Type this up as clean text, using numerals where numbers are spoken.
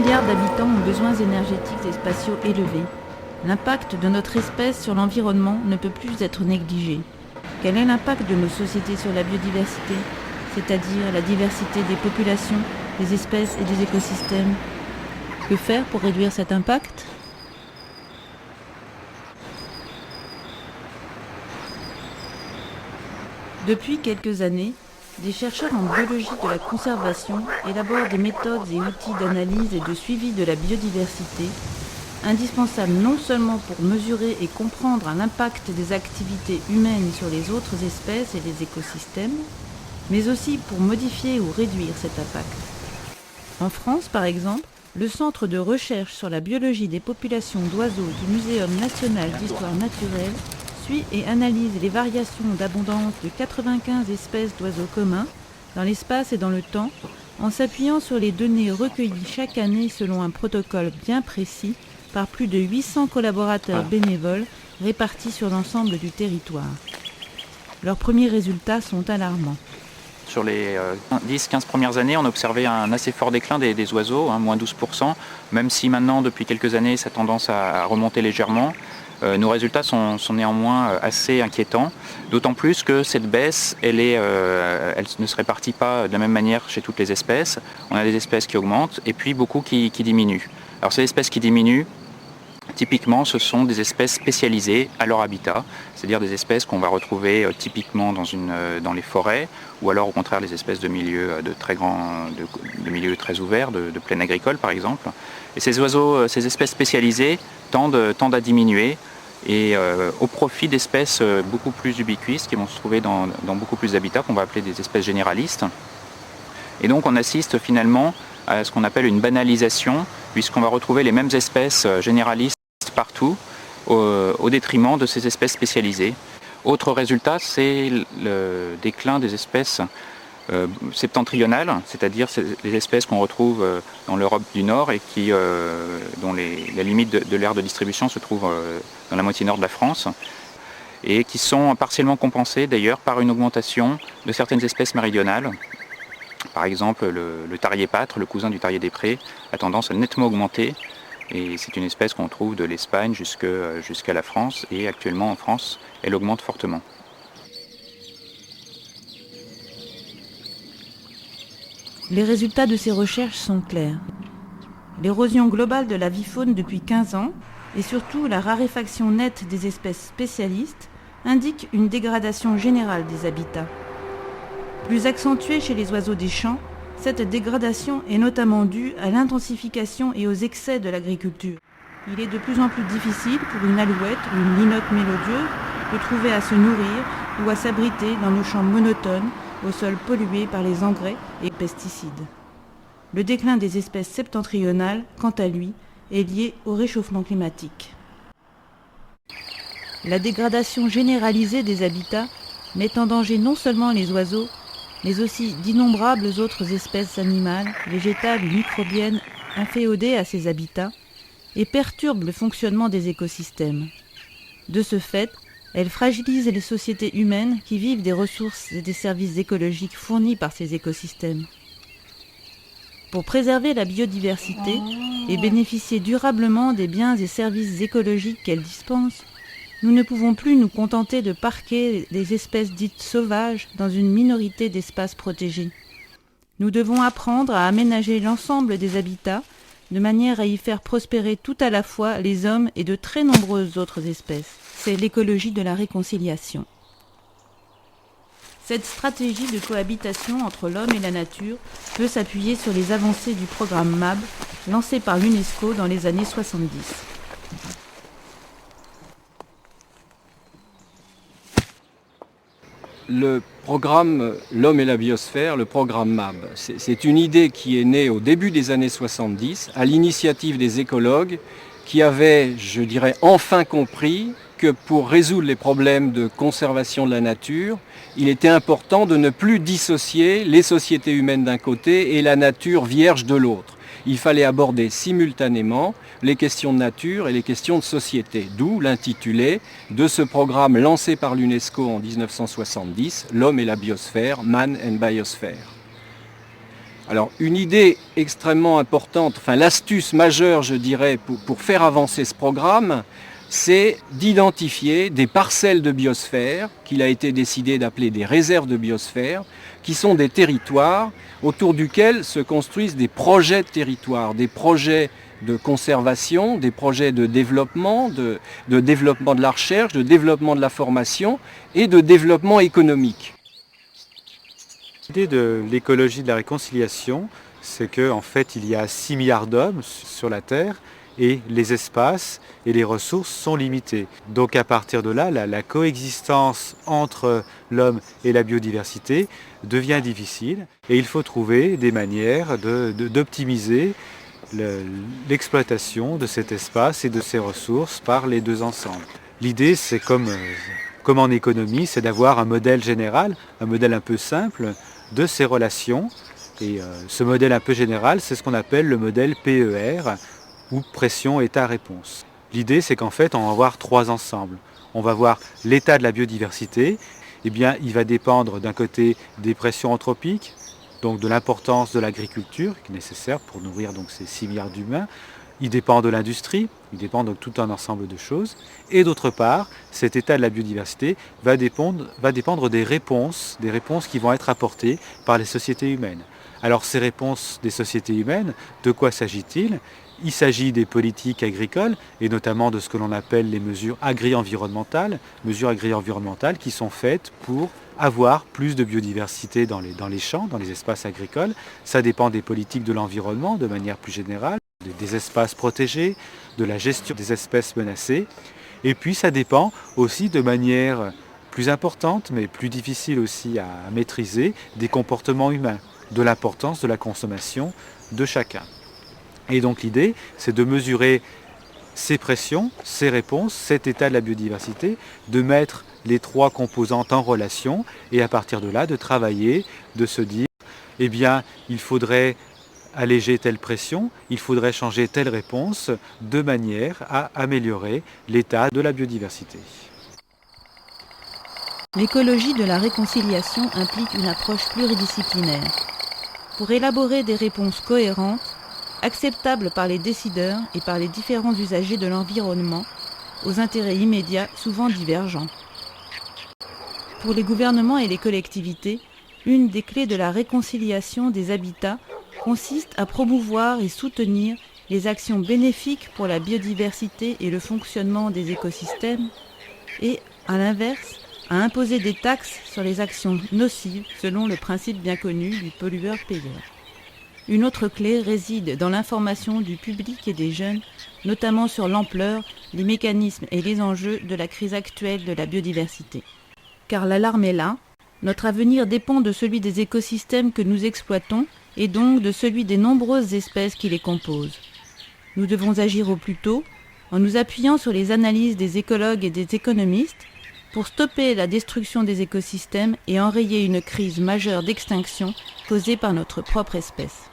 milliards d'habitants ont besoins énergétiques et spatiaux élevés. L'impact de notre espèce sur l'environnement ne peut plus être négligé. Quel est l'impact de nos sociétés sur la biodiversité, c'est-à-dire la diversité des populations, des espèces et des écosystèmes? Que faire pour réduire cet impact ? Depuis quelques années, des chercheurs en biologie de la conservation élaborent des méthodes et outils d'analyse et de suivi de la biodiversité, indispensables non seulement pour mesurer et comprendre l'impact des activités humaines sur les autres espèces et les écosystèmes, mais aussi pour modifier ou réduire cet impact. En France, par exemple, le Centre de recherche sur la biologie des populations d'oiseaux du Muséum national d'histoire naturelle suit et analyse les variations d'abondance de 95 espèces d'oiseaux communs dans l'espace et dans le temps, en s'appuyant sur les données recueillies chaque année selon un protocole bien précis par plus de 800 collaborateurs bénévoles répartis sur l'ensemble du territoire. Leurs premiers résultats sont alarmants. Sur les 10-15 premières années, on a observé un assez fort déclin des oiseaux, moins 12%, même si maintenant, depuis quelques années, ça a tendance à remonter légèrement. Nos résultats sont néanmoins assez inquiétants, d'autant plus que cette baisse, elle ne se répartit pas de la même manière chez toutes les espèces. On a des espèces qui augmentent et puis beaucoup qui diminuent. Alors ces espèces qui diminuent, typiquement, ce sont des espèces spécialisées à leur habitat, c'est-à-dire des espèces qu'on va retrouver typiquement dans les forêts, ou alors au contraire les espèces de milieux de milieux très ouverts, de plaine agricole par exemple. Et ces oiseaux, ces espèces spécialisées tendent à diminuer et au profit d'espèces beaucoup plus ubiquistes qui vont se trouver dans beaucoup plus d'habitats, qu'on va appeler des espèces généralistes. Et donc on assiste finalement à ce qu'on appelle une banalisation, puisqu'on va retrouver les mêmes espèces généralistes partout, au détriment de ces espèces spécialisées. Autre résultat, c'est le déclin des espèces septentrionales, c'est-à-dire les espèces qu'on retrouve dans l'Europe du Nord et dont la limite de l'aire de distribution se trouve dans la moitié nord de la France, et qui sont partiellement compensées d'ailleurs par une augmentation de certaines espèces méridionales. Par exemple, le tarier pâtre, le cousin du tarier des prés, a tendance à nettement augmenter. Et c'est une espèce qu'on trouve de l'Espagne jusqu'à la France. Et actuellement en France, elle augmente fortement. Les résultats de ces recherches sont clairs. L'érosion globale de la vie-faune depuis 15 ans, et surtout la raréfaction nette des espèces spécialistes, indiquent une dégradation générale des habitats. Plus accentuée chez les oiseaux des champs, cette dégradation est notamment due à l'intensification et aux excès de l'agriculture. Il est de plus en plus difficile pour une alouette ou une linotte mélodieuse de trouver à se nourrir ou à s'abriter dans nos champs monotones, au sol pollué par les engrais et pesticides. Le déclin des espèces septentrionales, quant à lui, est lié au réchauffement climatique. La dégradation généralisée des habitats met en danger non seulement les oiseaux, mais aussi d'innombrables autres espèces animales, végétales ou microbiennes inféodées à ces habitats, et perturbe le fonctionnement des écosystèmes. De ce fait, elle fragilise les sociétés humaines qui vivent des ressources et des services écologiques fournis par ces écosystèmes. Pour préserver la biodiversité et bénéficier durablement des biens et services écologiques qu'elle dispense, nous ne pouvons plus nous contenter de parquer les espèces dites sauvages dans une minorité d'espaces protégés. Nous devons apprendre à aménager l'ensemble des habitats de manière à y faire prospérer tout à la fois les hommes et de très nombreuses autres espèces. C'est l'écologie de la réconciliation. Cette stratégie de cohabitation entre l'homme et la nature peut s'appuyer sur les avancées du programme MAB, lancé par l'UNESCO dans les années 70. Le programme L'homme et la biosphère, le programme MAB, c'est une idée qui est née au début des années 70 à l'initiative des écologues qui avaient, je dirais, enfin compris que pour résoudre les problèmes de conservation de la nature, il était important de ne plus dissocier les sociétés humaines d'un côté et la nature vierge de l'autre. Il fallait aborder simultanément les questions de nature et les questions de société, d'où l'intitulé de ce programme lancé par l'UNESCO en 1970, L'homme et la biosphère, Man and Biosphere. Alors une idée extrêmement importante, enfin l'astuce majeure je dirais pour faire avancer ce programme, c'est d'identifier des parcelles de biosphère qu'il a été décidé d'appeler des réserves de biosphère, qui sont des territoires autour duquel se construisent des projets de territoire, des projets de conservation, des projets de développement de la recherche, de développement de la formation et de développement économique. L'idée de l'écologie de la réconciliation, c'est qu'en fait il y a 6 milliards d'hommes sur la Terre et les espaces et les ressources sont limités. Donc à partir de là, la coexistence entre l'homme et la biodiversité devient difficile et il faut trouver des manières d'optimiser l'exploitation de cet espace et de ces ressources par les deux ensemble. L'idée, c'est comme en économie, c'est d'avoir un modèle général, un modèle un peu simple de ces relations. Et ce modèle un peu général, c'est ce qu'on appelle le modèle PER, ou pression, état, réponse. L'idée, c'est qu'en fait, on va voir 3 ensembles. On va voir l'état de la biodiversité. Eh bien, il va dépendre d'un côté des pressions anthropiques, donc de l'importance de l'agriculture, qui est nécessaire pour nourrir donc, ces 6 milliards d'humains. Il dépend de l'industrie, il dépend de tout un ensemble de choses. Et d'autre part, cet état de la biodiversité va dépendre des réponses qui vont être apportées par les sociétés humaines. Alors ces réponses des sociétés humaines, de quoi s'agit-il ? Il s'agit des politiques agricoles et notamment de ce que l'on appelle les mesures agri-environnementales qui sont faites pour avoir plus de biodiversité dans les champs, dans les espaces agricoles. Ça dépend des politiques de l'environnement de manière plus générale, des espaces protégés, de la gestion des espèces menacées. Et puis ça dépend aussi de manière plus importante, mais plus difficile aussi à maîtriser, des comportements humains, de l'importance de la consommation de chacun. Et donc l'idée, c'est de mesurer ces pressions, ces réponses, cet état de la biodiversité, de mettre les 3 composantes en relation et à partir de là, de travailler, de se dire, eh bien, il faudrait alléger telle pression, il faudrait changer telle réponse de manière à améliorer l'état de la biodiversité. L'écologie de la réconciliation implique une approche pluridisciplinaire. Pour élaborer des réponses cohérentes, acceptables par les décideurs et par les différents usagers de l'environnement, aux intérêts immédiats souvent divergents. Pour les gouvernements et les collectivités, une des clés de la réconciliation des habitats consiste à promouvoir et soutenir les actions bénéfiques pour la biodiversité et le fonctionnement des écosystèmes et, à l'inverse, à imposer des taxes sur les actions nocives selon le principe bien connu du pollueur-payeur. Une autre clé réside dans l'information du public et des jeunes, notamment sur l'ampleur, les mécanismes et les enjeux de la crise actuelle de la biodiversité. Car l'alarme est là, notre avenir dépend de celui des écosystèmes que nous exploitons et donc de celui des nombreuses espèces qui les composent. Nous devons agir au plus tôt en nous appuyant sur les analyses des écologues et des économistes pour stopper la destruction des écosystèmes et enrayer une crise majeure d'extinction causée par notre propre espèce.